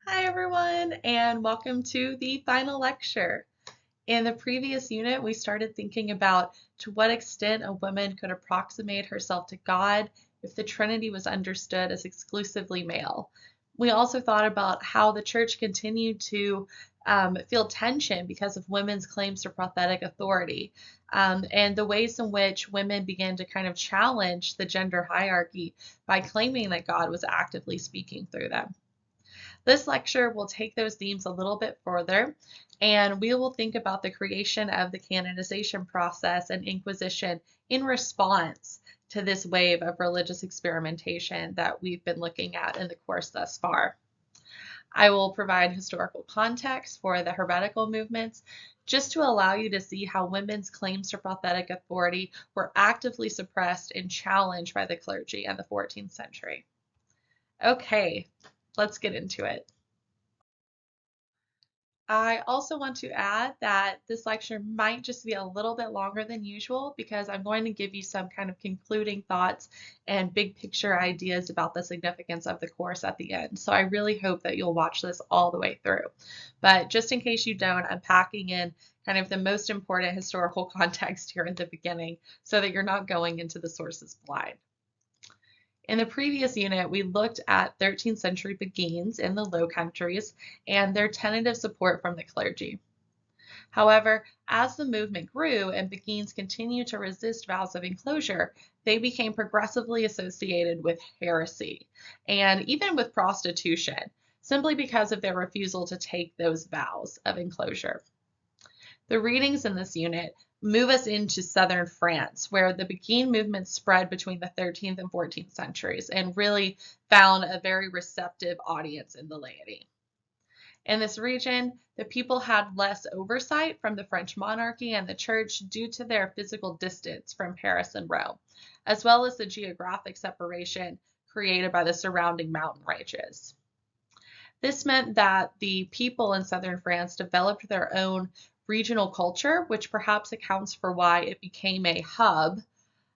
Hi everyone, and welcome to the final lecture. In the previous unit, we started thinking about to what extent a woman could approximate herself to God if the Trinity was understood as exclusively male. We also thought about how the church continued to feel tension because of women's claims to prophetic authority, and the ways in which women began to kind of challenge the gender hierarchy by claiming that God was actively speaking through them. This lecture will take those themes a little bit further, and we will think about the creation of the canonization process and Inquisition in response to this wave of religious experimentation that we've been looking at in the course thus far. I will provide historical context for the heretical movements just to allow you to see how women's claims to prophetic authority were actively suppressed and challenged by the clergy in the 14th century. Okay, let's get into it. I also want to add that this lecture might just be a little bit longer than usual because I'm going to give you some kind of concluding thoughts and big picture ideas about the significance of the course at the end. So I really hope that you'll watch this all the way through. But just in case you don't, I'm packing in kind of the most important historical context here at the beginning so that you're not going into the sources blind. In the previous unit, we looked at 13th century Beguines in the Low Countries and their tentative support from the clergy. However, as the movement grew and Beguines continued to resist vows of enclosure, they became progressively associated with heresy and even with prostitution, simply because of their refusal to take those vows of enclosure. The readings in this unit move us into southern France, where the Beguine movement spread between the 13th and 14th centuries and really found a very receptive audience in the laity. In this region, the people had less oversight from the French monarchy and the church due to their physical distance from Paris and Rome, as well as the geographic separation created by the surrounding mountain ranges. This meant that the people in southern France developed their own regional culture, which perhaps accounts for why it became a hub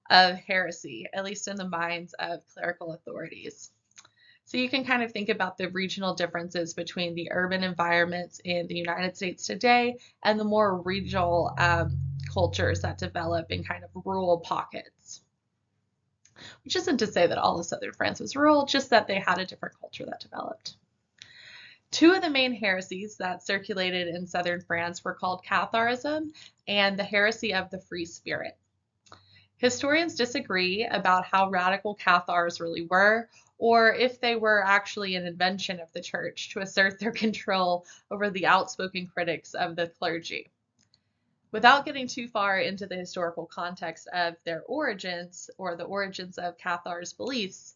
of heresy, at least in the minds of clerical authorities. So you can kind of think about the regional differences between the urban environments in the United States today and the more regional cultures that develop in kind of rural pockets. Which isn't to say that all of southern France was rural, just that they had a different culture that developed. Two of the main heresies that circulated in southern France were called Catharism and the heresy of the free spirit. Historians disagree about how radical Cathars really were, or if they were actually an invention of the church to assert their control over the outspoken critics of the clergy. Without getting too far into the historical context of their origins, or the origins of Cathars' beliefs,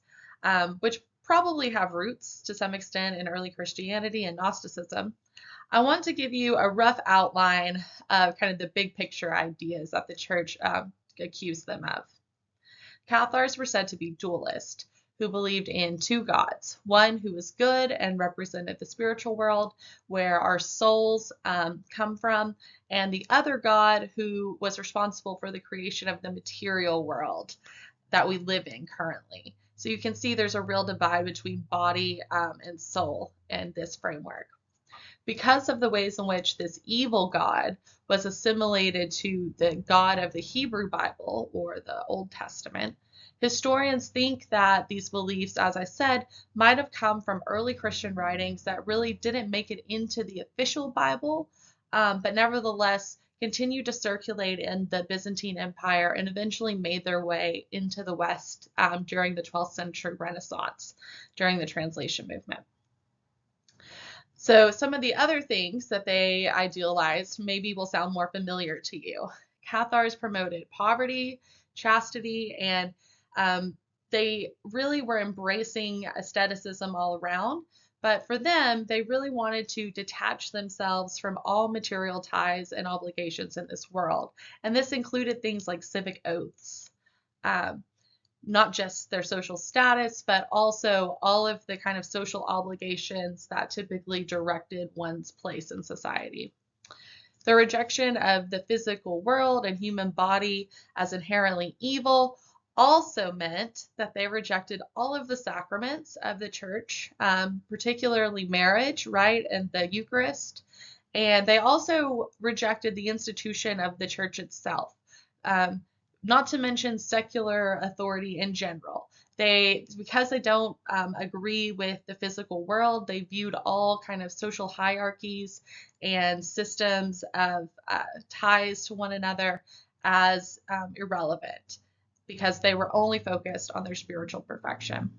which probably have roots to some extent in early Christianity and Gnosticism, I want to give you a rough outline of kind of the big picture ideas that the church accused them of. Cathars were said to be dualist, who believed in two gods, one who was good and represented the spiritual world where our souls come from, and the other god who was responsible for the creation of the material world that we live in currently. So you can see there's a real divide between body and soul in this framework. Because of the ways in which this evil god was assimilated to the God of the Hebrew Bible or the Old Testament, historians think that these beliefs, as I said, might have come from early Christian writings that really didn't make it into the official Bible, but nevertheless continued to circulate in the Byzantine Empire and eventually made their way into the West during the 12th century Renaissance, during the translation movement. So some of the other things that they idealized maybe will sound more familiar to you. Cathars promoted poverty, chastity, and they really were embracing asceticism all around. But for them, they really wanted to detach themselves from all material ties and obligations in this world. And this included things like civic oaths, not just their social status, but also all of the kind of social obligations that typically directed one's place in society. The rejection of the physical world and human body as inherently evil also meant that they rejected all of the sacraments of the church, particularly marriage, right, and the Eucharist. And they also rejected the institution of the church itself, um, not to mention secular authority in general. Because they don't agree with the physical world, they viewed all kind of social hierarchies and systems of ties to one another as irrelevant because they were only focused on their spiritual perfection.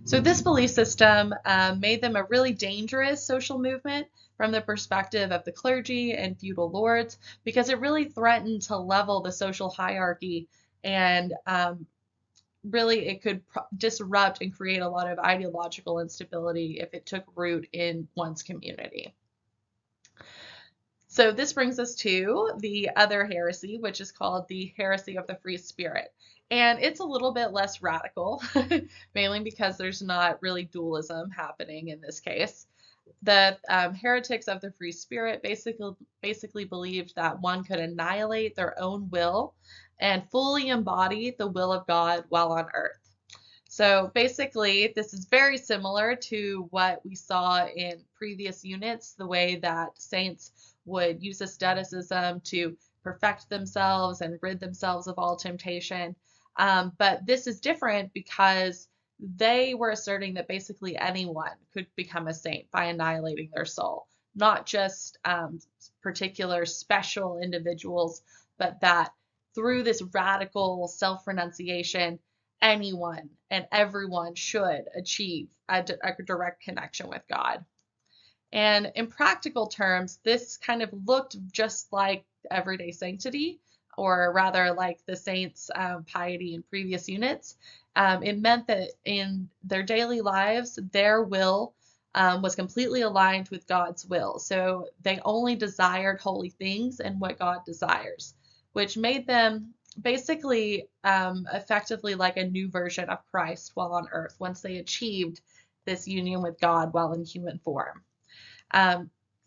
So this belief system made them a really dangerous social movement from the perspective of the clergy and feudal lords because it really threatened to level the social hierarchy and really it could disrupt and create a lot of ideological instability if it took root in one's community. So this brings us to the other heresy, which is called the heresy of the free spirit. And it's a little bit less radical, mainly because there's not really dualism happening in this case. The heretics of the free spirit basically believed that one could annihilate their own will and fully embody the will of God while on earth. So basically, this is very similar to what we saw in previous units, the way that saints would use asceticism to perfect themselves and rid themselves of all temptation. But this is different because they were asserting that basically anyone could become a saint by annihilating their soul, not just particular special individuals, but that through this radical self-renunciation, anyone and everyone should achieve a direct connection with God. And in practical terms, this kind of looked just like everyday sanctity, or rather like the saints' piety in previous units. It meant that in their daily lives, their will was completely aligned with God's will. So they only desired holy things and what God desires, which made them basically effectively like a new version of Christ while on earth once they achieved this union with God while in human form.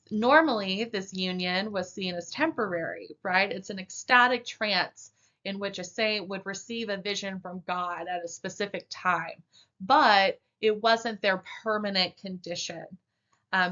Normally, this union was seen as temporary, right? It's an ecstatic trance in which a saint would receive a vision from God at a specific time, but it wasn't their permanent condition.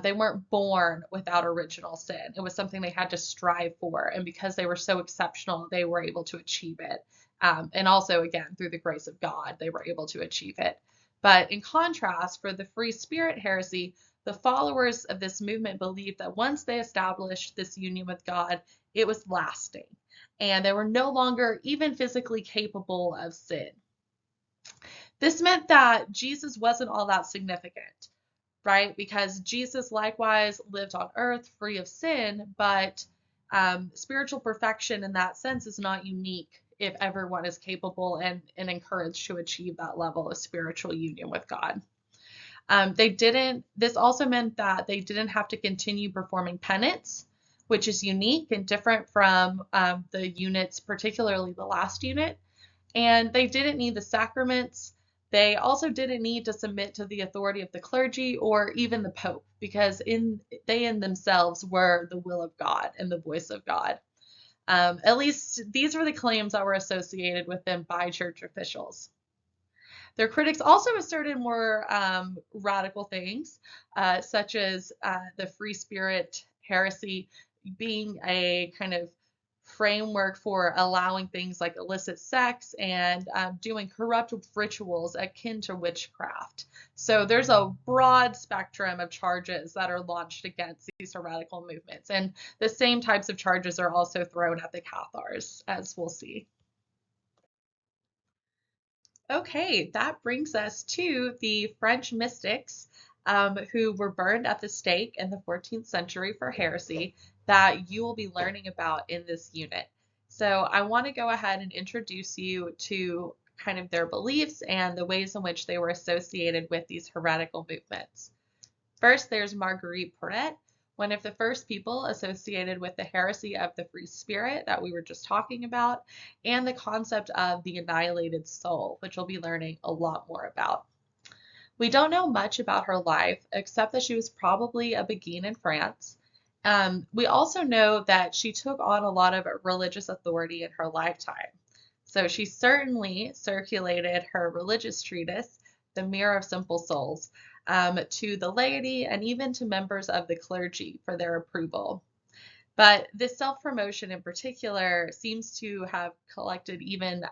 They weren't born without original sin. It was something they had to strive for. And because they were so exceptional, they were able to achieve it. And also, again, through the grace of God, they were able to achieve it. But in contrast, for the free spirit heresy, the followers of this movement believed that once they established this union with God, it was lasting. And they were no longer even physically capable of sin. This meant that Jesus wasn't all that significant, right? Because Jesus likewise lived on earth free of sin, but spiritual perfection in that sense is not unique if everyone is capable and encouraged to achieve that level of spiritual union with God. This also meant that they didn't have to continue performing penance, which is unique and different from the units, particularly the last unit. And they didn't need the sacraments. They also didn't need to submit to the authority of the clergy or even the Pope, because they in themselves were the will of God and the voice of God. At least these were the claims that were associated with them by church officials. Their critics also asserted more radical things, such as the free spirit heresy being a kind of framework for allowing things like illicit sex and doing corrupt rituals akin to witchcraft. So there's a broad spectrum of charges that are launched against these heretical movements. And the same types of charges are also thrown at the Cathars, as we'll see. Okay, that brings us to the French mystics who were burned at the stake in the 14th century for heresy that you will be learning about in this unit. So I want to go ahead and introduce you to kind of their beliefs and the ways in which they were associated with these heretical movements. First, there's Marguerite Porete, one of the first people associated with the heresy of the free spirit that we were just talking about, and the concept of the annihilated soul, which we'll be learning a lot more about. We don't know much about her life, except that she was probably a Beguine in France. We also know that she took on a lot of religious authority in her lifetime. So she certainly circulated her religious treatise, The Mirror of Simple Souls, to the laity and even to members of the clergy for their approval. But this self-promotion in particular seems to have collected even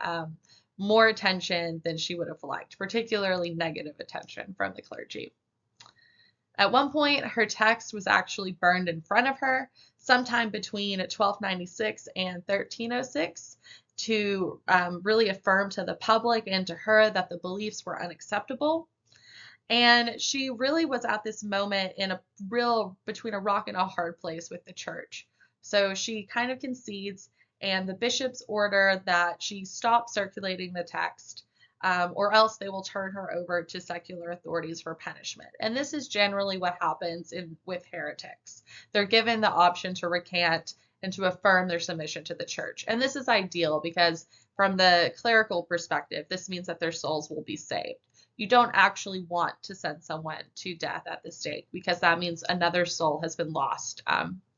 more attention than she would have liked, particularly negative attention from the clergy. At one point, her text was actually burned in front of her sometime between 1296 and 1306 to really affirm to the public and to her that the beliefs were unacceptable. And she really was at this moment in a real between a rock and a hard place with the church. So she kind of concedes, and the bishops order that she stop circulating the text, or else they will turn her over to secular authorities for punishment. And this is generally what happens with heretics. They're given the option to recant and to affirm their submission to the church. And this is ideal because from the clerical perspective, this means that their souls will be saved. You don't actually want to send someone to death at this stake because that means another soul has been lost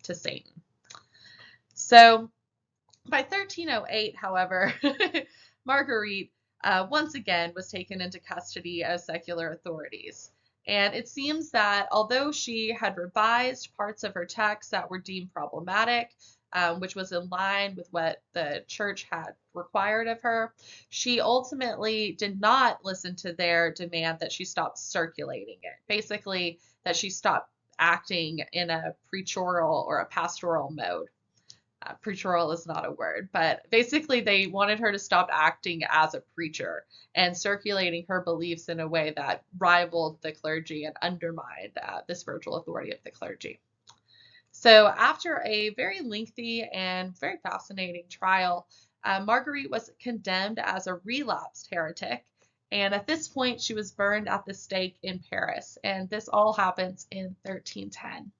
to Satan. So by 1308, however, Marguerite once again was taken into custody as secular authorities. And it seems that although she had revised parts of her text that were deemed problematic, which was in line with what the church had required of her, she ultimately did not listen to their demand that she stop circulating it. Basically, that she stopped acting in a preachoral or a pastoral mode. Preachoral is not a word, but basically they wanted her to stop acting as a preacher and circulating her beliefs in a way that rivaled the clergy and undermined the spiritual authority of the clergy. So after a very lengthy and very fascinating trial, Marguerite was condemned as a relapsed heretic. And at this point, she was burned at the stake in Paris. And this all happens in 1310.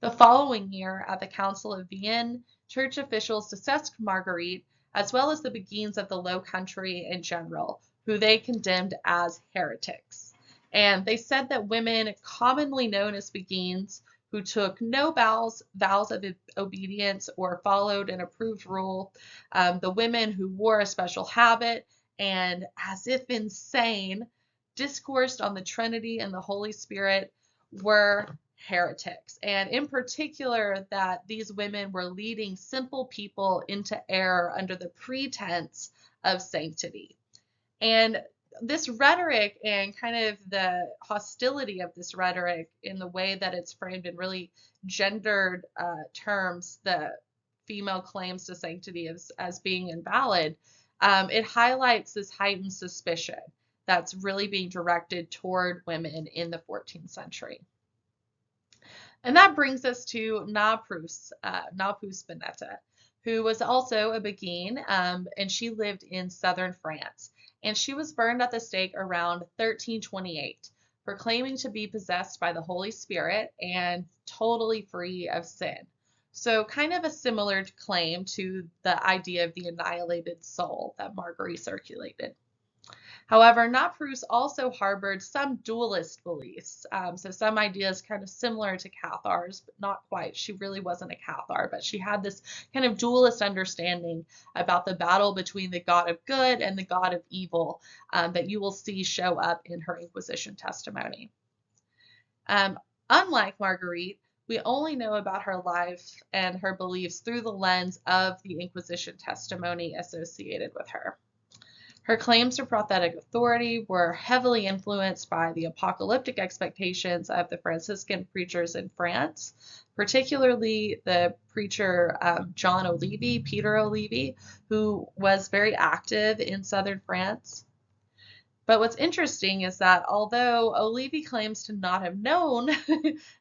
The following year, at the Council of Vienne, church officials discussed Marguerite, as well as the Beguines of the Low Country in general, who they condemned as heretics. And they said that women commonly known as Beguines, who took no vows of obedience or followed an approved rule, the women who wore a special habit and, as if insane, discoursed on the Trinity and the Holy Spirit, were heretics. And in particular, that these women were leading simple people into error under the pretense of sanctity. And this rhetoric and kind of the hostility of this rhetoric in the way that it's framed in really gendered terms, the female claims to sanctity as being invalid, it highlights this heightened suspicion that's really being directed toward women in the 14th century. And that brings us to Napus Spinetta, who was also a Beguine, and she lived in southern France. And she was burned at the stake around 1328 for claiming to be possessed by the Holy Spirit and totally free of sin. So kind of a similar claim to the idea of the annihilated soul that Marguerite circulated. However, Napus also harbored some dualist beliefs, so some ideas kind of similar to Cathar's, but not quite. She really wasn't a Cathar, but she had this kind of dualist understanding about the battle between the God of good and the God of evil that you will see show up in her Inquisition testimony. Unlike Marguerite, we only know about her life and her beliefs through the lens of the Inquisition testimony associated with her. Her claims to prophetic authority were heavily influenced by the apocalyptic expectations of the Franciscan preachers in France, particularly the preacher John Olivi, Peter Olivi, who was very active in southern France. But what's interesting is that although Olivi claims to not have known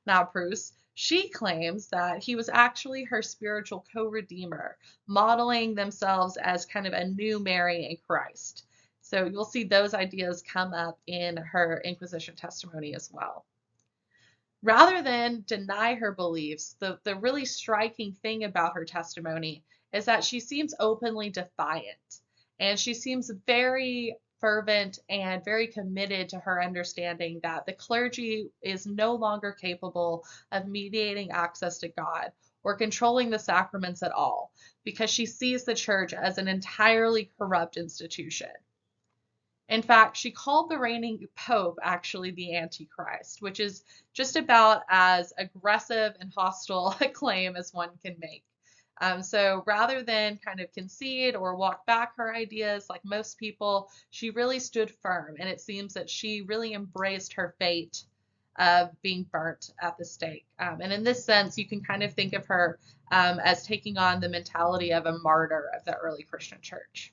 Napus, she claims that he was actually her spiritual co-redeemer, modeling themselves as kind of a new Mary in Christ. So you'll see those ideas come up in her Inquisition testimony as well. Rather than deny her beliefs, the really striking thing about her testimony is that she seems openly defiant, and she seems very fervent and very committed to her understanding that the clergy is no longer capable of mediating access to God or controlling the sacraments at all, because she sees the church as an entirely corrupt institution. In fact, she called the reigning pope actually the Antichrist, which is just about as aggressive and hostile a claim as one can make. So rather than kind of concede or walk back her ideas like most people, she really stood firm, and it seems that she really embraced her fate of being burnt at the stake. And in this sense, you can kind of think of her as taking on the mentality of a martyr of the early Christian church.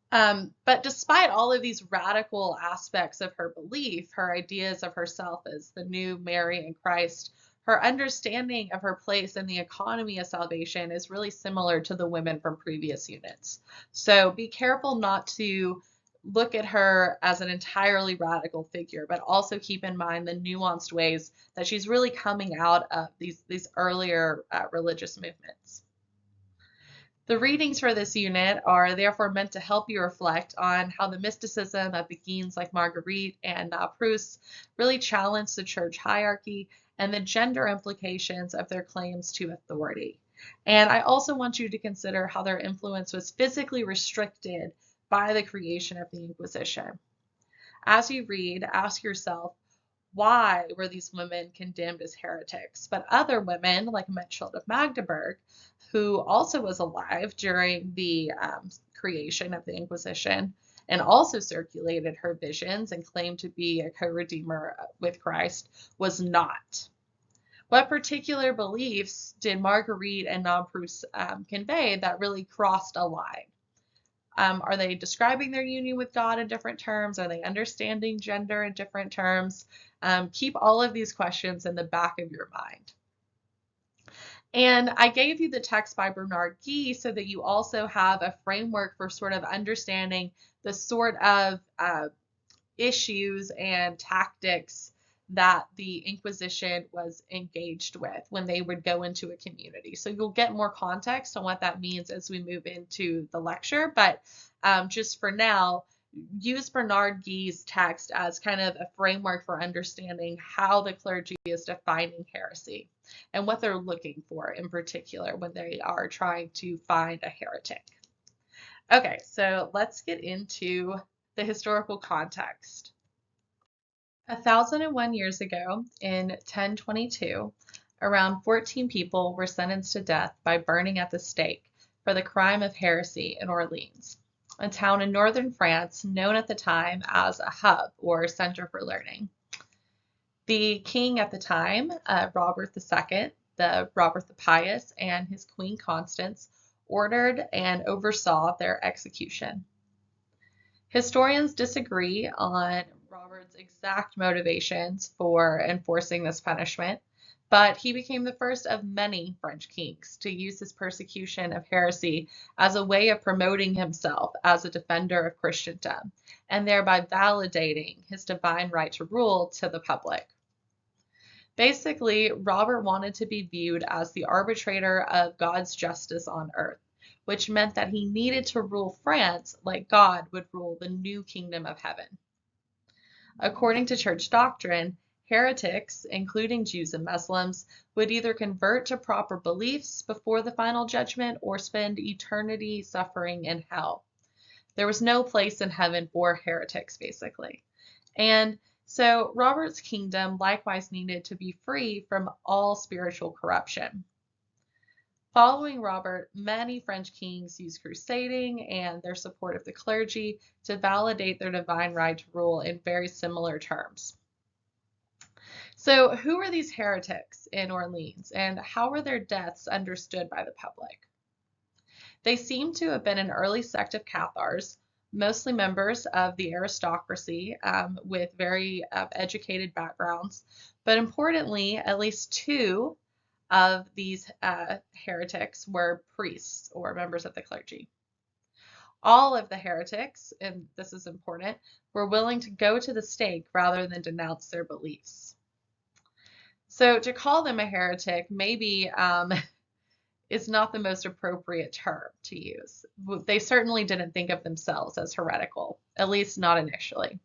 But despite all of these radical aspects of her belief, her ideas of herself as the new Mary in Christ, her understanding of her place in the economy of salvation is really similar to the women from previous units. So be careful not to look at her as an entirely radical figure, but also keep in mind the nuanced ways that she's really coming out of these earlier religious movements. The readings for this unit are therefore meant to help you reflect on how the mysticism of beguines like Marguerite and Proust really challenged the church hierarchy and the gender implications of their claims to authority. And I also want you to consider how their influence was physically restricted by the creation of the Inquisition. As you read, ask yourself, why were these women condemned as heretics? But other women, like Mechthild of Magdeburg, who also was alive during the creation of the Inquisition and also circulated her visions and claimed to be a co-redeemer with Christ, was not. What particular beliefs did Marguerite and Proust convey that really crossed a line? Are they describing their union with God in different terms? Are they understanding gender in different terms? Keep all of these questions in the back of your mind. And I gave you the text by Bernard Guy so that you also have a framework for sort of understanding the sort of issues and tactics that the Inquisition was engaged with when they would go into a community. So you'll get more context on what that means as we move into the lecture. But just for now, use Bernard Guy's text as kind of a framework for understanding how the clergy is defining heresy and what they're looking for in particular when they are trying to find a heretic. Okay, so let's get into the historical context. 1001 years ago, in 1022, around 14 people were sentenced to death by burning at the stake for the crime of heresy in Orleans, a town in northern France known at the time as a hub or center for learning. The king at the time, Robert II, Robert the Pious, and his queen Constance ordered and oversaw their execution. Historians disagree on Robert's exact motivations for enforcing this punishment, but he became the first of many French kings to use his persecution of heresy as a way of promoting himself as a defender of Christendom, and thereby validating his divine right to rule to the public. Basically, Robert wanted to be viewed as the arbitrator of God's justice on earth, which meant that he needed to rule France like God would rule the new kingdom of heaven. According to church doctrine, heretics, including Jews and Muslims, would either convert to proper beliefs before the final judgment or spend eternity suffering in hell. There was no place in heaven for heretics, basically. And so Robert's kingdom likewise needed to be free from all spiritual corruption. Following Robert, many French kings used crusading and their support of the clergy to validate their divine right to rule in very similar terms. So who were these heretics in Orleans, and how were their deaths understood by the public? They seem to have been an early sect of Cathars, mostly members of the aristocracy with very educated backgrounds, but importantly, at least two of these heretics were priests or members of the clergy. All of the heretics, and this is important, were willing to go to the stake rather than denounce their beliefs. So to call them a heretic maybe is not the most appropriate term to use. They certainly didn't think of themselves as heretical, at least not initially.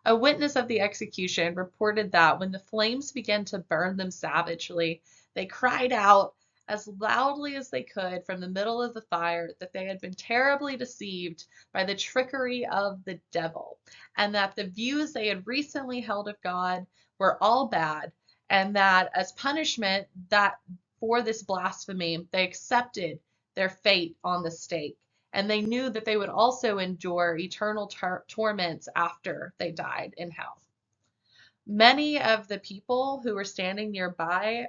A witness of the execution reported that when the flames began to burn them savagely, They cried out as loudly as they could from the middle of the fire that they had been terribly deceived by the trickery of the devil, and that the views they had recently held of God were all bad, and that as punishment that for this blasphemy, they accepted their fate on the stake. And they knew that they would also endure eternal torments after they died in hell. Many of the people who were standing nearby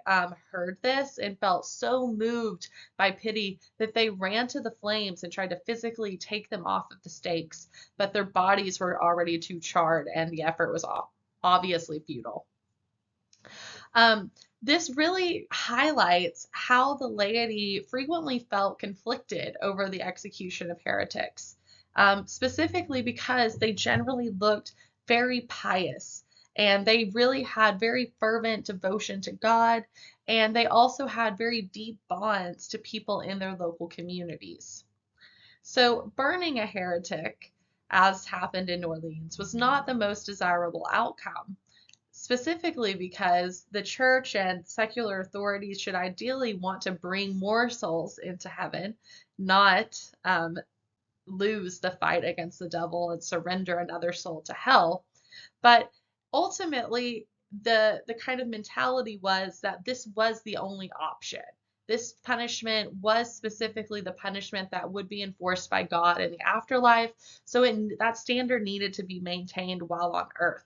heard this and felt so moved by pity that they ran to the flames and tried to physically take them off of the stakes, but their bodies were already too charred and the effort was obviously futile. This really highlights how the laity frequently felt conflicted over the execution of heretics, specifically because they generally looked very pious and they really had very fervent devotion to God, and they also had very deep bonds to people in their local communities. So burning a heretic, as happened in New Orleans, was not the most desirable outcome, specifically because the church and secular authorities should ideally want to bring more souls into heaven, not lose the fight against the devil and surrender another soul to hell. But ultimately, the kind of mentality was that this was the only option. This punishment was specifically the punishment that would be enforced by God in the afterlife. So that standard needed to be maintained while on earth.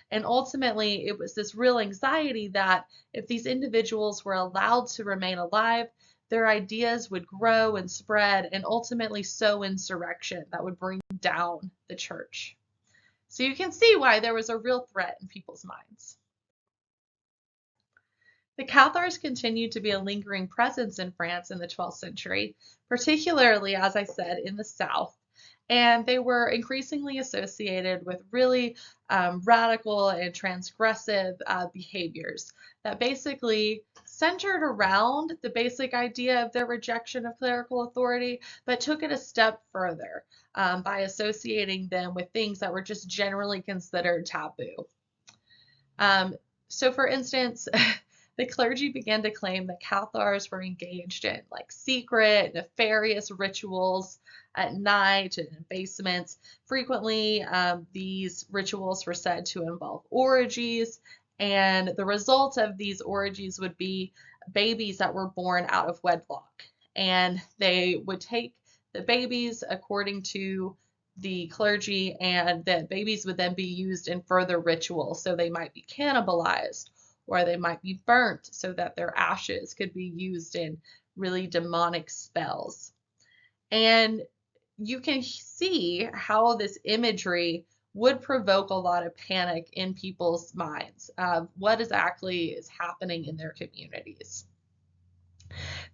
And ultimately, it was this real anxiety that if these individuals were allowed to remain alive, their ideas would grow and spread and ultimately sow insurrection that would bring down the church. So you can see why there was a real threat in people's minds. The Cathars continued to be a lingering presence in France in the 12th century, particularly, as I said, in the south. And they were increasingly associated with really radical and transgressive behaviors that basically centered around the basic idea of their rejection of clerical authority, but took it a step further by associating them with things that were just generally considered taboo. So for instance, the clergy began to claim that Cathars were engaged in like secret, nefarious rituals at night and in basements. Frequently, these rituals were said to involve orgies, and the result of these orgies would be babies that were born out of wedlock. And they would take the babies according to the clergy, and the babies would then be used in further rituals. So they might be cannibalized, or they might be burnt so that their ashes could be used in really demonic spells. And you can see how this imagery would provoke a lot of panic in people's minds of what exactly is happening in their communities.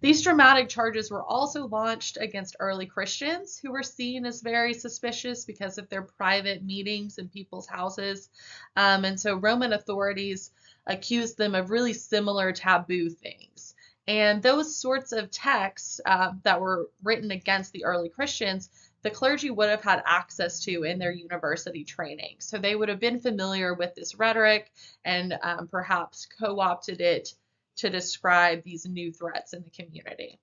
These dramatic charges were also launched against early Christians who were seen as very suspicious because of their private meetings in people's houses. And so Roman authorities accused them of really similar taboo things. And those sorts of texts that were written against the early Christians, the clergy would have had access to in their university training. So they would have been familiar with this rhetoric and perhaps co-opted it to describe these new threats in the community.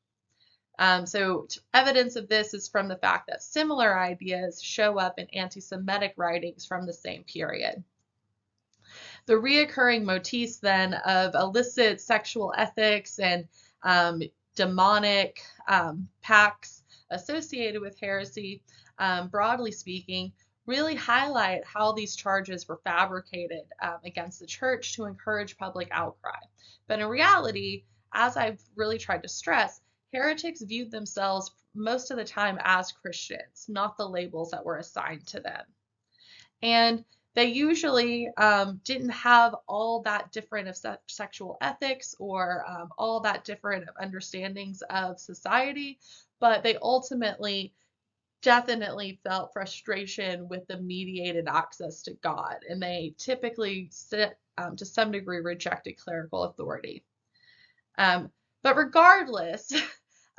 So evidence of this is from the fact that similar ideas show up in anti-Semitic writings from the same period. The reoccurring motifs then of illicit sexual ethics and demonic pacts associated with heresy, broadly speaking, really highlight how these charges were fabricated against the church to encourage public outcry. But in reality, as I've really tried to stress, heretics viewed themselves most of the time as Christians, not the labels that were assigned to them. And they usually didn't have all that different of sexual ethics or all that different of understandings of society, but they ultimately definitely felt frustration with the mediated access to God, and they typically, to some degree, rejected clerical authority. But regardless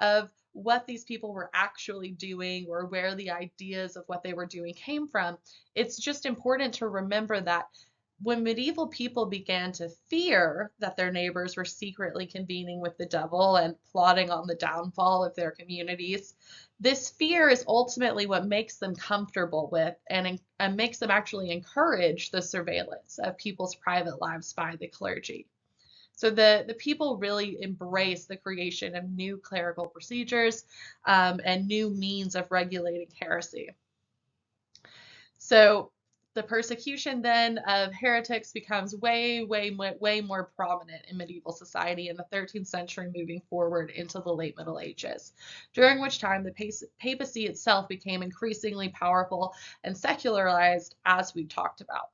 of what these people were actually doing or where the ideas of what they were doing came from, it's just important to remember that when medieval people began to fear that their neighbors were secretly convening with the devil and plotting on the downfall of their communities, this fear is ultimately what makes them comfortable with and makes them actually encourage the surveillance of people's private lives by the clergy. So the people really embrace the creation of new clerical procedures and new means of regulating heresy. So the persecution then of heretics becomes way more prominent in medieval society in the 13th century, moving forward into the late Middle Ages, during which time the papacy itself became increasingly powerful and secularized, as we talked about.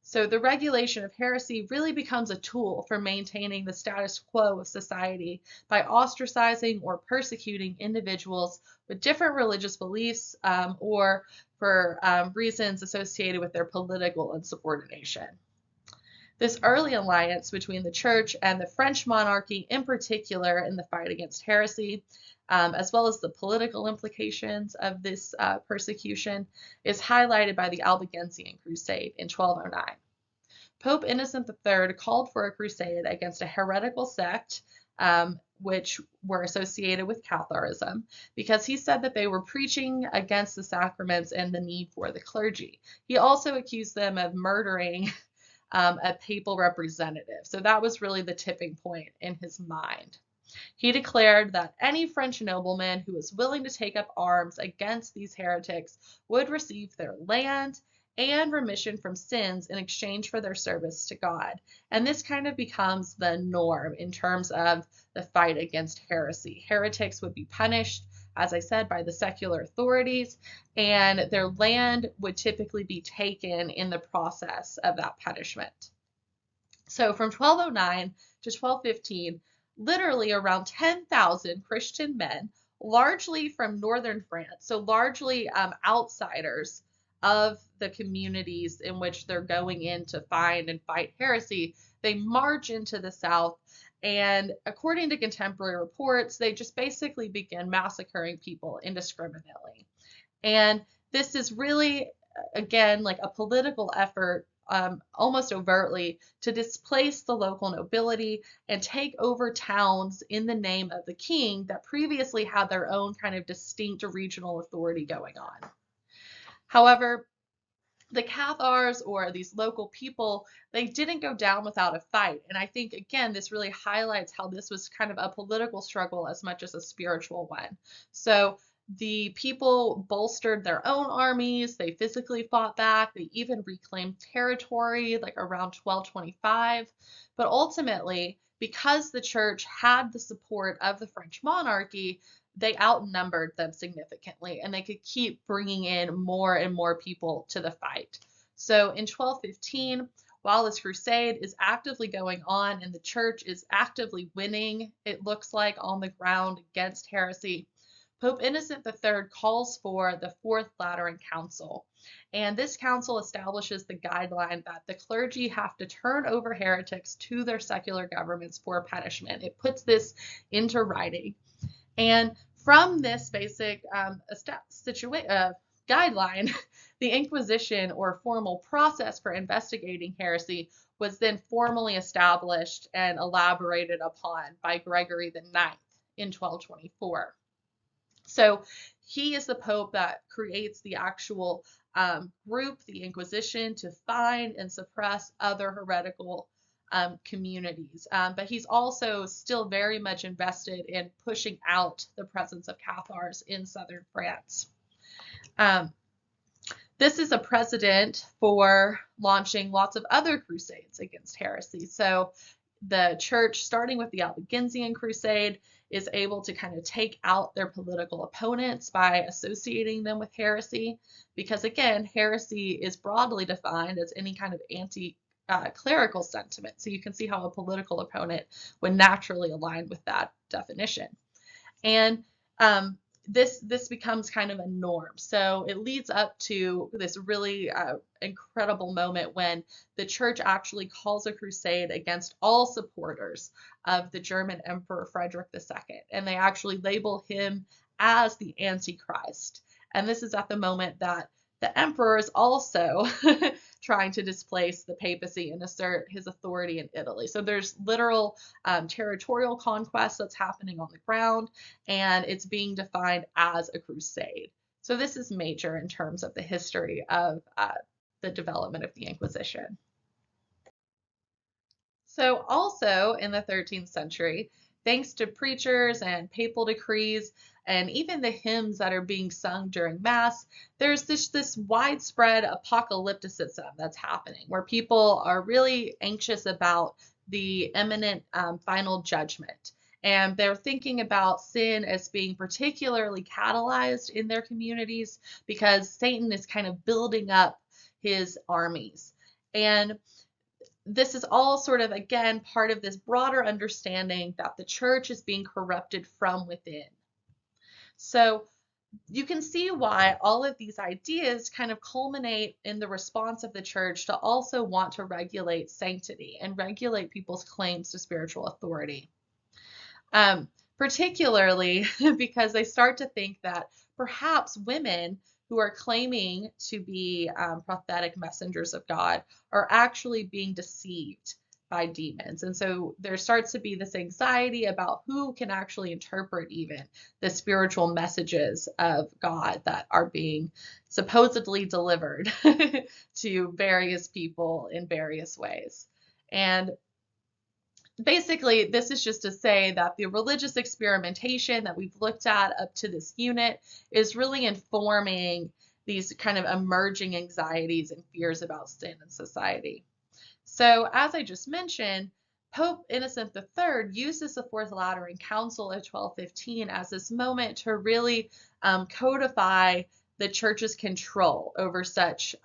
So the regulation of heresy really becomes a tool for maintaining the status quo of society by ostracizing or persecuting individuals with different religious beliefs or for reasons associated with their political insubordination. This early alliance between the church and the French monarchy, in particular in the fight against heresy, as well as the political implications of this persecution, is highlighted by the Albigensian Crusade in 1209. Pope Innocent III called for a crusade against a heretical sect, which were associated with Catharism, because he said that they were preaching against the sacraments and the need for the clergy. He also accused them of murdering a papal representative. So that was really the tipping point in his mind. He declared that any French nobleman who was willing to take up arms against these heretics would receive their land and remission from sins in exchange for their service to God. And this kind of becomes the norm in terms of the fight against heresy. Heretics would be punished, as I said, by the secular authorities, and their land would typically be taken in the process of that punishment. So from 1209 to 1215, literally around 10,000 Christian men, largely from northern France, so largely outsiders of the communities in which they're going in to find and fight heresy, they march into the south, and according to contemporary reports, they just basically begin massacring people indiscriminately. And this is really, again, like a political effort, almost overtly, to displace the local nobility and take over towns in the name of the king that previously had their own kind of distinct regional authority going on. However, the Cathars, or these local people, they didn't go down without a fight. And I think, again, this really highlights how this was kind of a political struggle as much as a spiritual one. So the people bolstered their own armies, they physically fought back, they even reclaimed territory like around 1225. But ultimately, because the church had the support of the French monarchy, they outnumbered them significantly, and they could keep bringing in more and more people to the fight. So in 1215, while this crusade is actively going on and the church is actively winning, it looks like, on the ground against heresy, Pope Innocent III calls for the Fourth Lateran Council. And this council establishes the guideline that the clergy have to turn over heretics to their secular governments for punishment. It puts this into writing. And from this basic guideline, the Inquisition, or formal process for investigating heresy, was then formally established and elaborated upon by Gregory IX in 1224. So he is the pope that creates the actual group, the Inquisition, to find and suppress other heretical communities. But he's also still very much invested in pushing out the presence of Cathars in southern France. This is a precedent for launching lots of other crusades against heresy. So the church, starting with the Albigensian Crusade, is able to kind of take out their political opponents by associating them with heresy, because again, heresy is broadly defined as any kind of clerical sentiment. So you can see how a political opponent would naturally align with that definition. And this becomes kind of a norm. So it leads up to this really incredible moment when the church actually calls a crusade against all supporters of the German Emperor Frederick II. And they actually label him as the Antichrist. And this is at the moment that the emperor is also trying to displace the papacy and assert his authority in Italy. So there's literal territorial conquest that's happening on the ground, and it's being defined as a crusade. So this is major in terms of the history of the development of the Inquisition. So also in the 13th century, thanks to preachers and papal decrees and even the hymns that are being sung during Mass, there's this widespread apocalypticism that's happening where people are really anxious about the imminent final judgment. And they're thinking about sin as being particularly catalyzed in their communities because Satan is kind of building up his armies. And this is all sort of, again, part of this broader understanding that the church is being corrupted from within. So you can see why all of these ideas kind of culminate in the response of the church to also want to regulate sanctity and regulate people's claims to spiritual authority. Particularly because they start to think that perhaps women who are claiming to be prophetic messengers of God are actually being deceived by demons. And so there starts to be this anxiety about who can actually interpret even the spiritual messages of God that are being supposedly delivered to various people in various ways. And basically, this is just to say that the religious experimentation that we've looked at up to this unit is really informing these kind of emerging anxieties and fears about sin in society. So, as I just mentioned, Pope Innocent III uses the Fourth Lateran Council of 1215 as this moment to really codify the church's control over such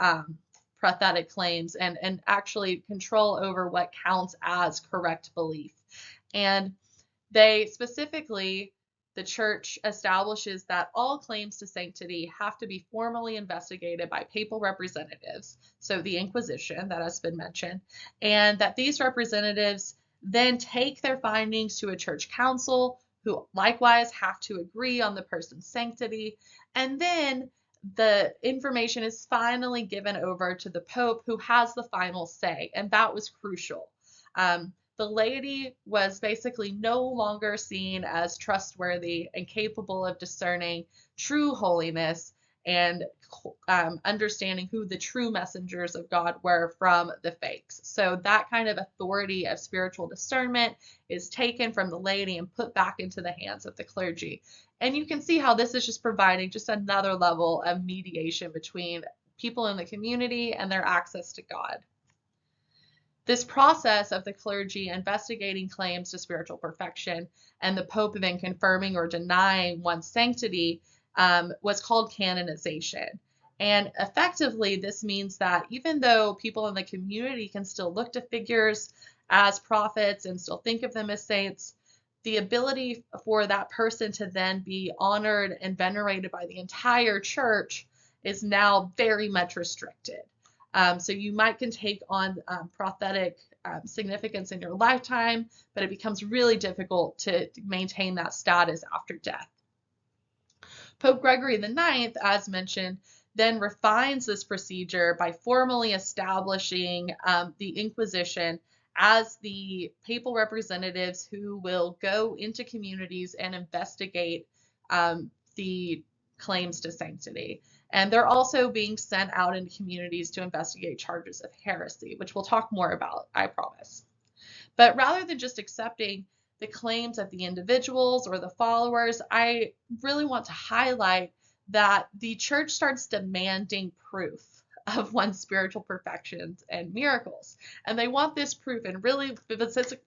prophetic claims and actually control over what counts as correct belief. And they specifically, the church establishes that all claims to sanctity have to be formally investigated by papal representatives, so the Inquisition that has been mentioned, and that these representatives then take their findings to a church council, who likewise have to agree on the person's sanctity, and then the information is finally given over to the Pope, who has the final say, and that was crucial. The laity was basically no longer seen as trustworthy and capable of discerning true holiness and understanding who the true messengers of God were from the fakes. So that kind of authority of spiritual discernment is taken from the laity and put back into the hands of the clergy. And you can see how this is just providing just another level of mediation between people in the community and their access to God. This process of the clergy investigating claims to spiritual perfection and the Pope then confirming or denying one's sanctity was called canonization. And effectively, this means that even though people in the community can still look to figures as prophets and still think of them as saints, the ability for that person to then be honored and venerated by the entire church is now very much restricted. So you might can take on prophetic significance in your lifetime, but it becomes really difficult to maintain that status after death. Pope Gregory IX, as mentioned, then refines this procedure by formally establishing the Inquisition as the papal representatives who will go into communities and investigate the claims to sanctity. And they're also being sent out into communities to investigate charges of heresy, which we'll talk more about, I promise. But rather than just accepting the claims of the individuals or the followers, I really want to highlight that the church starts demanding proof of one's spiritual perfections and miracles. And they want this proof in really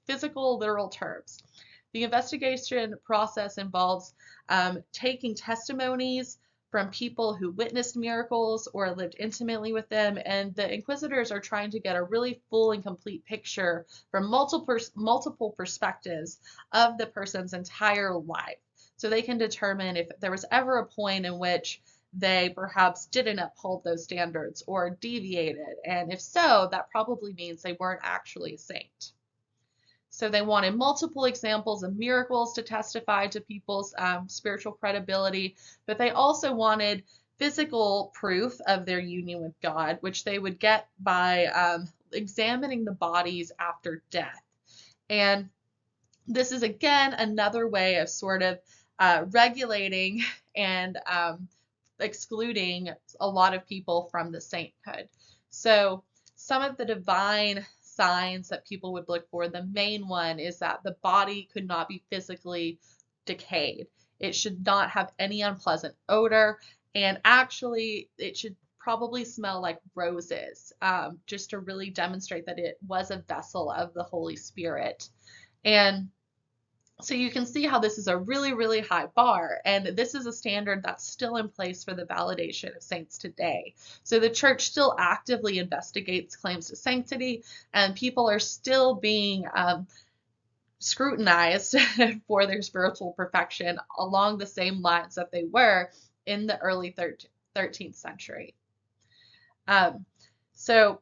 physical, literal terms. The investigation process involves taking testimonies from people who witnessed miracles or lived intimately with them, and the inquisitors are trying to get a really full and complete picture from multiple perspectives of the person's entire life, so they can determine if there was ever a point in which they perhaps didn't uphold those standards or deviated, and if so, that probably means they weren't actually a saint. So they wanted multiple examples of miracles to testify to people's spiritual credibility, but they also wanted physical proof of their union with God, which they would get by examining the bodies after death. And this is, again, another way of sort of regulating and excluding a lot of people from the sainthood. So some of the divine signs that people would look for, the main one is that the body could not be physically decayed. It should not have any unpleasant odor, and actually it should probably smell like roses, just to really demonstrate that it was a vessel of the Holy Spirit. And so you can see how this is a really, really high bar, and this is a standard that's still in place for the validation of saints today. So the church still actively investigates claims to sanctity, and people are still being scrutinized for their spiritual perfection along the same lines that they were in the early 13th century. So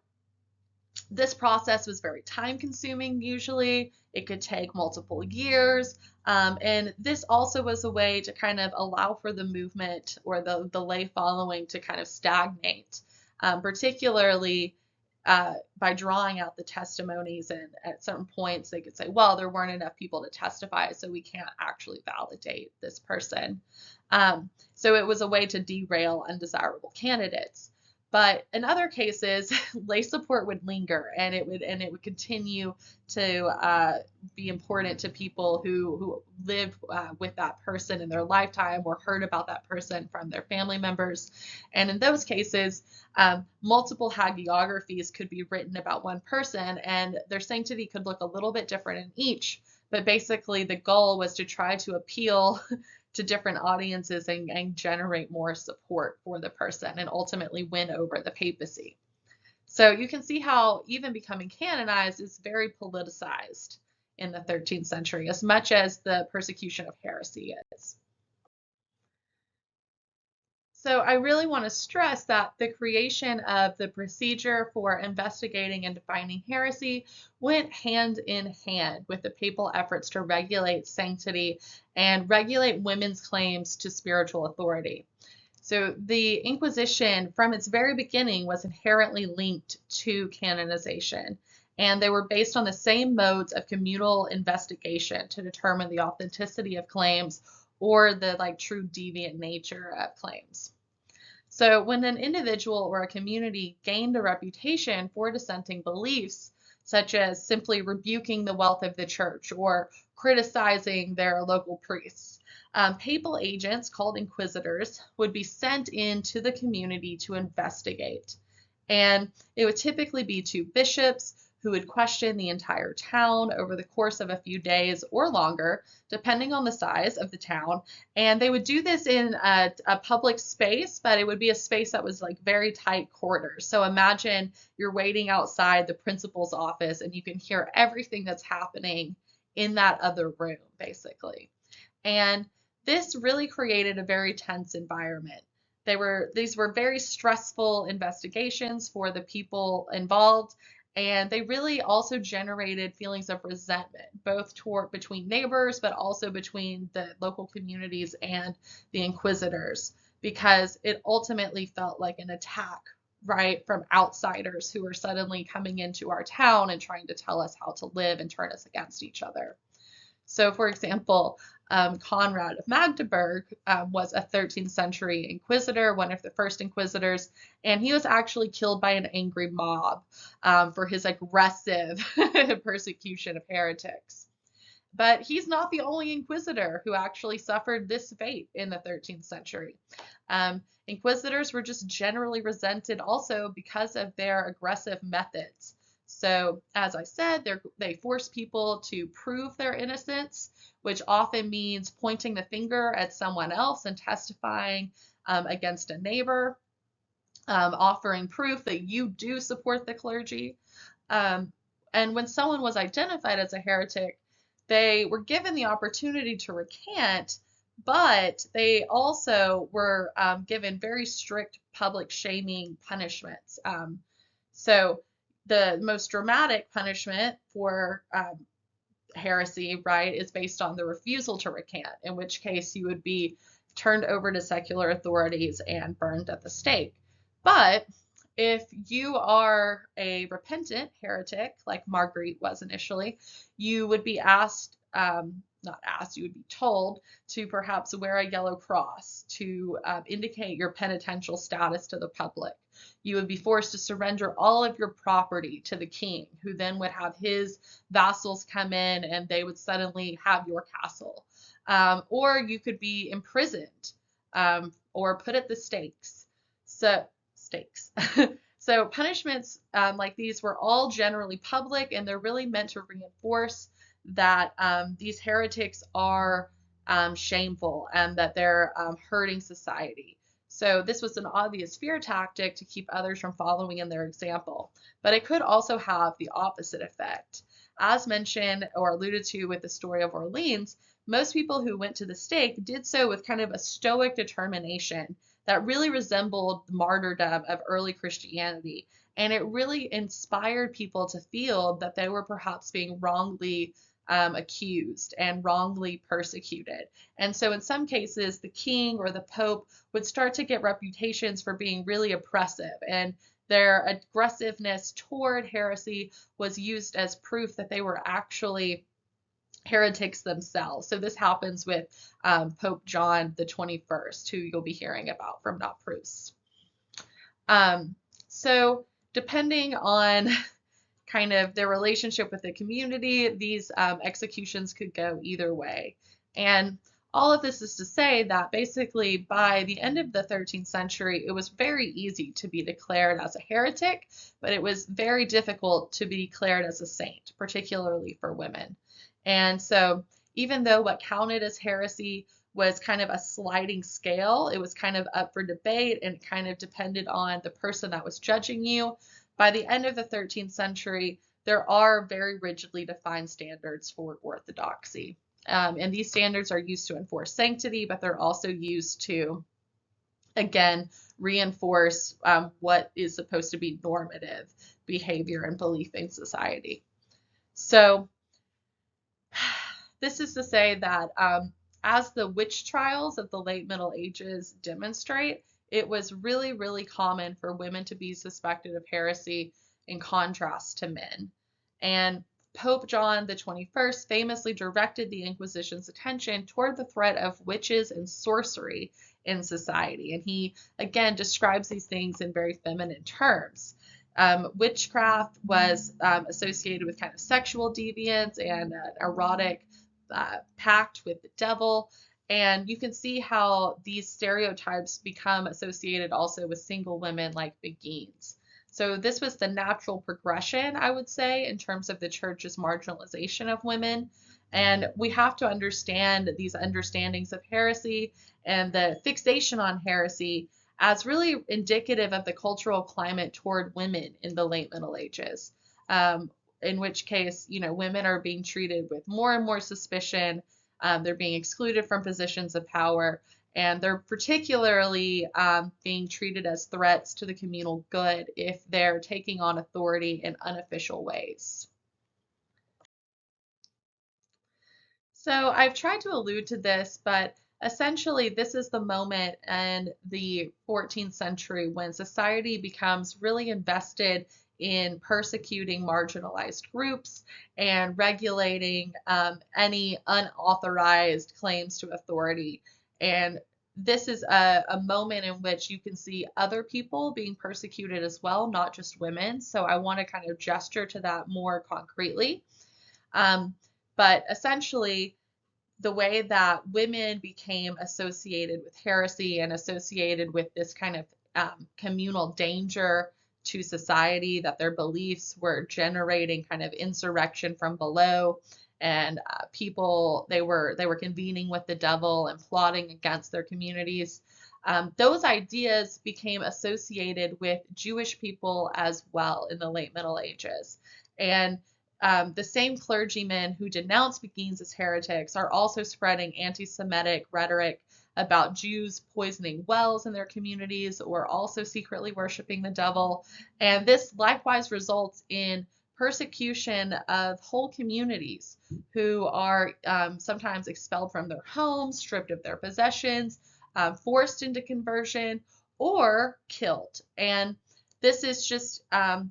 this process was very time consuming usually. It could take multiple years. And this also was a way to kind of allow for the movement or the lay following to kind of stagnate, particularly by drawing out the testimonies. And at certain points, they could say, well, there weren't enough people to testify, so we can't actually validate this person. So it was a way to derail undesirable candidates. But in other cases, lay support would linger, and it would continue to be important to people who lived with that person in their lifetime or heard about that person from their family members. And in those cases, multiple hagiographies could be written about one person, and their sanctity could look a little bit different in each. But basically, the goal was to try to appeal to different audiences and generate more support for the person and ultimately win over the papacy. So you can see how even becoming canonized is very politicized in the 13th century, as much as the persecution of heresy is. So I really want to stress that the creation of the procedure for investigating and defining heresy went hand in hand with the papal efforts to regulate sanctity and regulate women's claims to spiritual authority. So the Inquisition, from its very beginning, was inherently linked to canonization, and they were based on the same modes of communal investigation to determine the authenticity of claims or the true deviant nature of claims. So when an individual or a community gained a reputation for dissenting beliefs, such as simply rebuking the wealth of the church or criticizing their local priests, papal agents called inquisitors would be sent into the community to investigate. And it would typically be two bishops who would question the entire town over the course of a few days or longer, depending on the size of the town. And they would do this in a public space, but it would be a space that was very tight quarters. So imagine you're waiting outside the principal's office and you can hear everything that's happening in that other room, basically. And this really created a very tense environment. These were very stressful investigations for the people involved, and they really also generated feelings of resentment, both between neighbors, but also between the local communities and the inquisitors, because it ultimately felt like an attack, right, from outsiders who are suddenly coming into our town and trying to tell us how to live and turn us against each other. So, for example, Conrad of Magdeburg was a 13th century inquisitor, one of the first inquisitors, and he was actually killed by an angry mob for his aggressive persecution of heretics. But he's not the only inquisitor who actually suffered this fate in the 13th century. Inquisitors were just generally resented also because of their aggressive methods. So, as I said, they force people to prove their innocence, which often means pointing the finger at someone else and testifying against a neighbor, offering proof that you do support the clergy. And when someone was identified as a heretic, they were given the opportunity to recant, but they also were given very strict public shaming punishments. So the most dramatic punishment for heresy, right, is based on the refusal to recant, in which case you would be turned over to secular authorities and burned at the stake. But if you are a repentant heretic, like Marguerite was initially, you would be asked, not asked, you would be told to perhaps wear a yellow cross to indicate your penitential status to the public. You would be forced to surrender all of your property to the king, who then would have his vassals come in and they would suddenly have your castle. Or you could be imprisoned or put at the stakes. So, stakes. So punishments like these were all generally public, and they're really meant to reinforce that these heretics are shameful and that they're hurting society. So this was an obvious fear tactic to keep others from following in their example. But it could also have the opposite effect. As mentioned or alluded to with the story of Orleans, most people who went to the stake did so with kind of a stoic determination that really resembled the martyrdom of early Christianity. And it really inspired people to feel that they were perhaps being wrongly accused and wrongly persecuted. And so in some cases, the king or the pope would start to get reputations for being really oppressive, and their aggressiveness toward heresy was used as proof that they were actually heretics themselves. So this happens with Pope John the 21st, who you'll be hearing about from Not Proust. So depending on kind of their relationship with the community, these executions could go either way. And all of this is to say that basically by the end of the 13th century, it was very easy to be declared as a heretic, but it was very difficult to be declared as a saint, particularly for women. And so even though what counted as heresy was kind of a sliding scale, it was kind of up for debate and kind of depended on the person that was judging you. By the end of the 13th century, there are very rigidly defined standards for orthodoxy. And these standards are used to enforce sanctity, but they're also used to, again, reinforce what is supposed to be normative behavior and belief in society. So this is to say that as the witch trials of the late Middle Ages demonstrate, it was really, really common for women to be suspected of heresy in contrast to men. And Pope John the 21st famously directed the Inquisition's attention toward the threat of witches and sorcery in society. And he, again, describes these things in very feminine terms. Witchcraft was associated with kind of sexual deviance and erotic pact with the devil. And you can see how these stereotypes become associated also with single women like beguines. So this was the natural progression, I would say, in terms of the church's marginalization of women. And we have to understand these understandings of heresy and the fixation on heresy as really indicative of the cultural climate toward women in the late Middle Ages. In which case, women are being treated with more and more suspicion. They're being excluded from positions of power, and they're particularly being treated as threats to the communal good if they're taking on authority in unofficial ways. So I've tried to allude to this, but essentially this is the moment in the 14th century when society becomes really invested in persecuting marginalized groups and regulating any unauthorized claims to authority. And this is a moment in which you can see other people being persecuted as well, not just women. So I want to kind of gesture to that more concretely. But essentially, the way that women became associated with heresy and associated with this kind of communal danger to society, that their beliefs were generating kind of insurrection from below, and people they were convening with the devil and plotting against their communities. Those ideas became associated with Jewish people as well in the late Middle Ages. And the same clergymen who denounce beguines as heretics are also spreading anti-Semitic rhetoric about Jews poisoning wells in their communities or also secretly worshiping the devil. And this likewise results in persecution of whole communities who are sometimes expelled from their homes, stripped of their possessions, forced into conversion, or killed. And this is just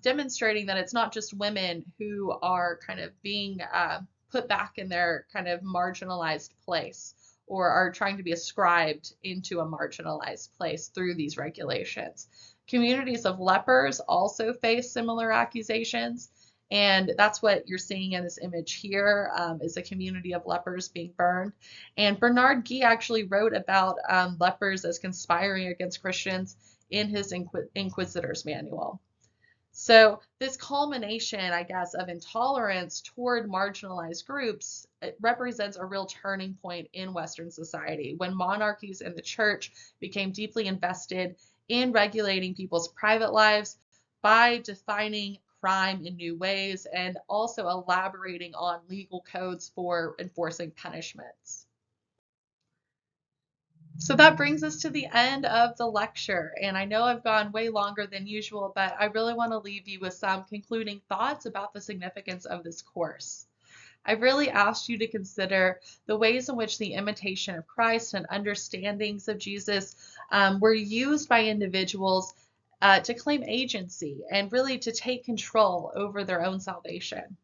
demonstrating that it's not just women who are kind of being put back in their kind of marginalized place or are trying to be ascribed into a marginalized place through these regulations. Communities of lepers also face similar accusations. And that's what you're seeing in this image here, is a community of lepers being burned. And Bernard Guy actually wrote about lepers as conspiring against Christians in his Inquisitor's Manual. So this culmination, I guess, of intolerance toward marginalized groups, it represents a real turning point in Western society when monarchies and the church became deeply invested in regulating people's private lives by defining crime in new ways and also elaborating on legal codes for enforcing punishments. So that brings us to the end of the lecture, and I know I've gone way longer than usual, but I really want to leave you with some concluding thoughts about the significance of this course. I've really asked you to consider the ways in which the imitation of Christ and understandings of Jesus were used by individuals to claim agency and really to take control over their own salvation.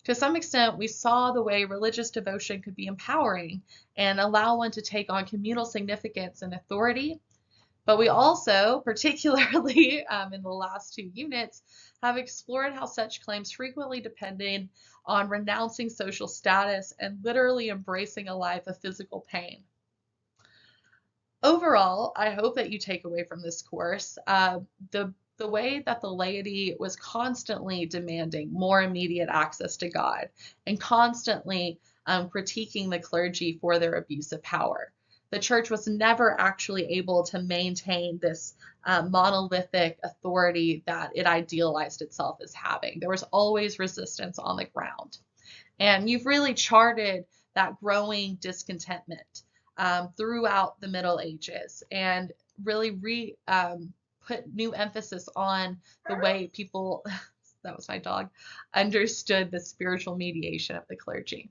To some extent, we saw the way religious devotion could be empowering and allow one to take on communal significance and authority. But we also, particularly in the last 2 units, have explored how such claims frequently depended on renouncing social status and literally embracing a life of physical pain. Overall, I hope that you take away from this course the way that the laity was constantly demanding more immediate access to God and constantly critiquing the clergy for their abuse of power. The church was never actually able to maintain this monolithic authority that it idealized itself as having. There was always resistance on the ground. And you've really charted that growing discontentment throughout the Middle Ages and really put new emphasis on the way people, that was my dog, understood the spiritual mediation of the clergy.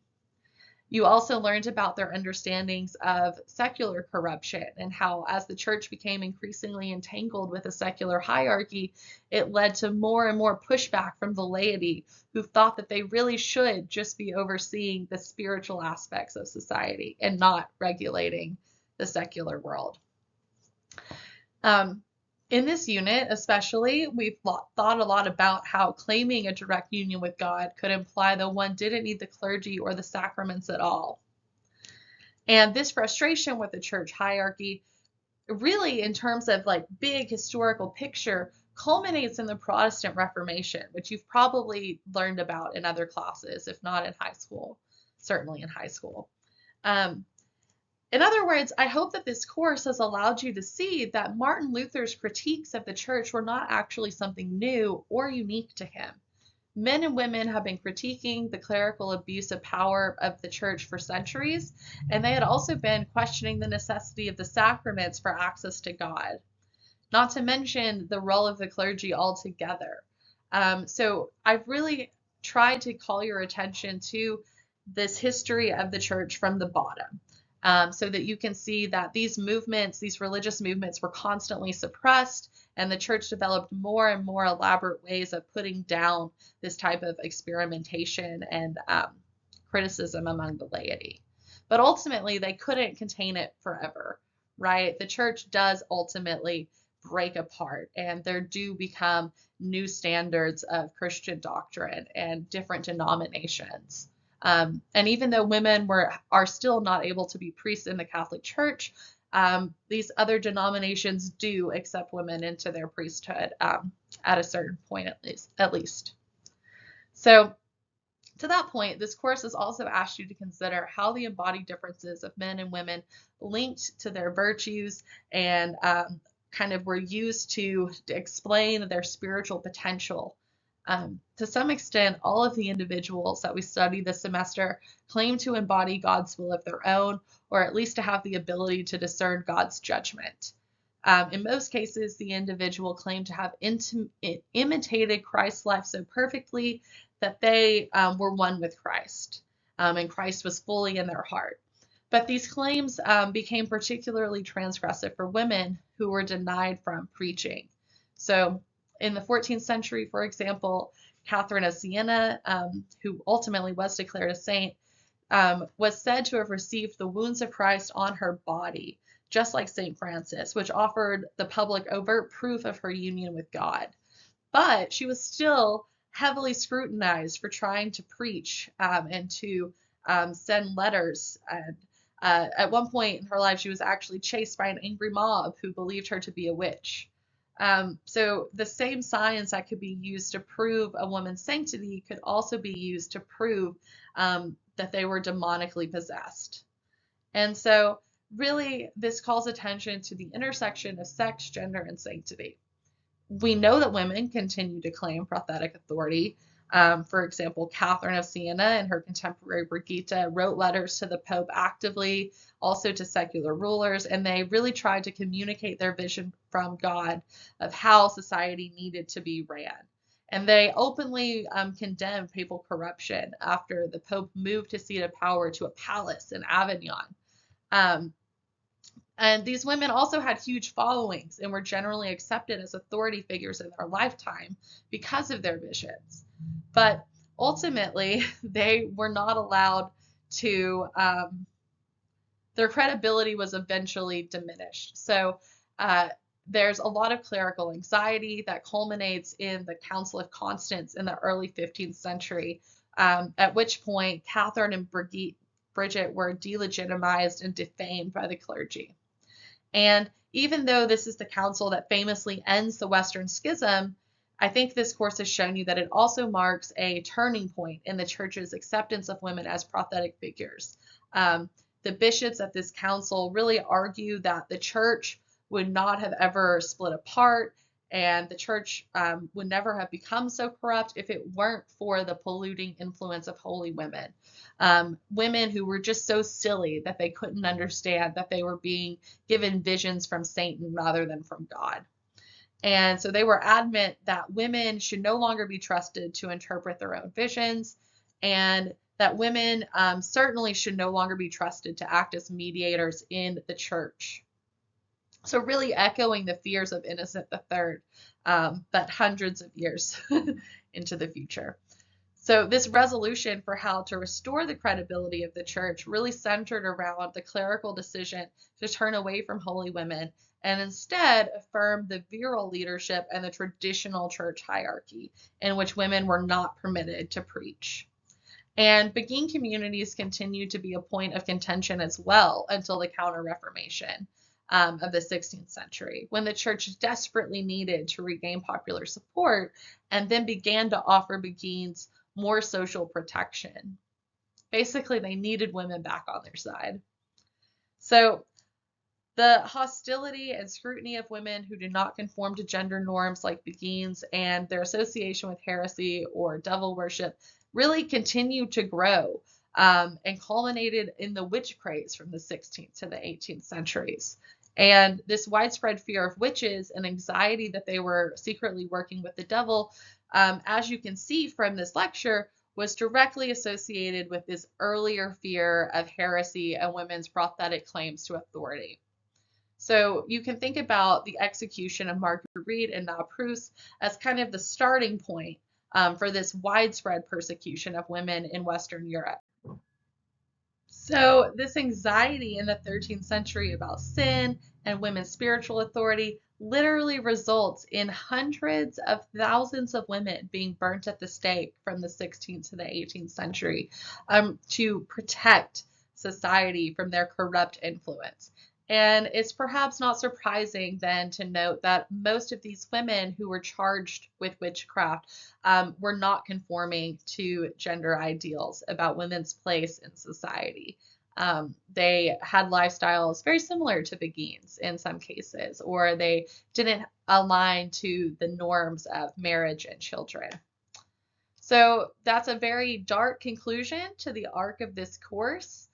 You also learned about their understandings of secular corruption and how, as the church became increasingly entangled with a secular hierarchy, it led to more and more pushback from the laity who thought that they really should just be overseeing the spiritual aspects of society and not regulating the secular world. In this unit, especially, we've thought a lot about how claiming a direct union with God could imply that one didn't need the clergy or the sacraments at all. And this frustration with the church hierarchy, really, in terms of like big historical picture, culminates in the Protestant Reformation, which you've probably learned about in other classes, if not in high school, certainly in high school. In other words, I hope that this course has allowed you to see that Martin Luther's critiques of the church were not actually something new or unique to him. Men and women have been critiquing the clerical abuse of power of the church for centuries, and they had also been questioning the necessity of the sacraments for access to God, not to mention the role of the clergy altogether. So I've really tried to call your attention to this history of the church from the bottom. So that you can see that these movements, these religious movements, were constantly suppressed, and the church developed more and more elaborate ways of putting down this type of experimentation and criticism among the laity. But ultimately, they couldn't contain it forever, right? The church does ultimately break apart, and there do become new standards of Christian doctrine and different denominations. And even though women are still not able to be priests in the Catholic Church, these other denominations do accept women into their priesthood at a certain point, at least. So to that point, this course has also asked you to consider how the embodied differences of men and women linked to their virtues and kind of were used to explain their spiritual potential. To some extent, all of the individuals that we studied this semester claim to embody God's will of their own, or at least to have the ability to discern God's judgment. In most cases, the individual claimed to have imitated Christ's life so perfectly that they were one with Christ, and Christ was fully in their heart. But these claims became particularly transgressive for women who were denied from preaching. So in the 14th century, for example, Catherine of Siena, who ultimately was declared a saint, was said to have received the wounds of Christ on her body, just like St. Francis, which offered the public overt proof of her union with God. But she was still heavily scrutinized for trying to preach and to send letters. And at one point in her life, she was actually chased by an angry mob who believed her to be a witch. So the same science that could be used to prove a woman's sanctity could also be used to prove that they were demonically possessed. And so really this calls attention to the intersection of sex, gender, and sanctity. We know that women continue to claim prophetic authority. For example, Catherine of Siena and her contemporary Brigitte wrote letters to the Pope actively, also to secular rulers, and they really tried to communicate their vision from God of how society needed to be ran. And they openly condemned papal corruption after the Pope moved his seat of power to a palace in Avignon. Um, and these women also had huge followings and were generally accepted as authority figures in their lifetime because of their visions. But ultimately, they were not allowed to, their credibility was eventually diminished. So there's a lot of clerical anxiety that culminates in the Council of Constance in the early 15th century, at which point Catherine and Bridget were delegitimized and defamed by the clergy. And even though this is the council that famously ends the Western Schism, I think this course has shown you that it also marks a turning point in the church's acceptance of women as prophetic figures. The bishops at this council really argue that the church would not have ever split apart, and the church would never have become so corrupt if it weren't for the polluting influence of holy women. Women who were just so silly that they couldn't understand that they were being given visions from Satan rather than from God. And so they were adamant that women should no longer be trusted to interpret their own visions, and that women certainly should no longer be trusted to act as mediators in the church. So really echoing the fears of Innocent III, but hundreds of years into the future. So this resolution for how to restore the credibility of the church really centered around the clerical decision to turn away from holy women and instead affirm the virile leadership and the traditional church hierarchy in which women were not permitted to preach. And Beguine communities continued to be a point of contention as well until the Counter-Reformation of the 16th century, when the church desperately needed to regain popular support and then began to offer Beguines more social protection. Basically, they needed women back on their side. So the hostility and scrutiny of women who do not conform to gender norms like Beguines and their association with heresy or devil worship really continued to grow and culminated in the witch craze from the 16th to the 18th centuries. And this widespread fear of witches and anxiety that they were secretly working with the devil, as you can see from this lecture, was directly associated with this earlier fear of heresy and women's prophetic claims to authority. So you can think about the execution of Marguerite and now Proust as kind of the starting point for this widespread persecution of women in Western Europe. So this anxiety in the 13th century about sin and women's spiritual authority literally results in hundreds of thousands of women being burnt at the stake from the 16th to the 18th century to protect society from their corrupt influence. And it's perhaps not surprising then to note that most of these women who were charged with witchcraft were not conforming to gender ideals about women's place in society. They had lifestyles very similar to Beguines in some cases, or they didn't align to the norms of marriage and children. So that's a very dark conclusion to the arc of this course.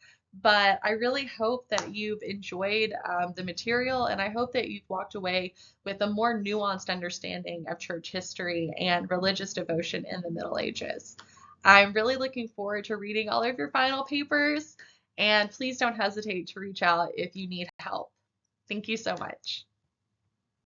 But I really hope that you've enjoyed the material, and I hope that you've walked away with a more nuanced understanding of church history and religious devotion in the Middle Ages. I'm really looking forward to reading all of your final papers, And please don't hesitate to reach out if you need help. Thank you so much.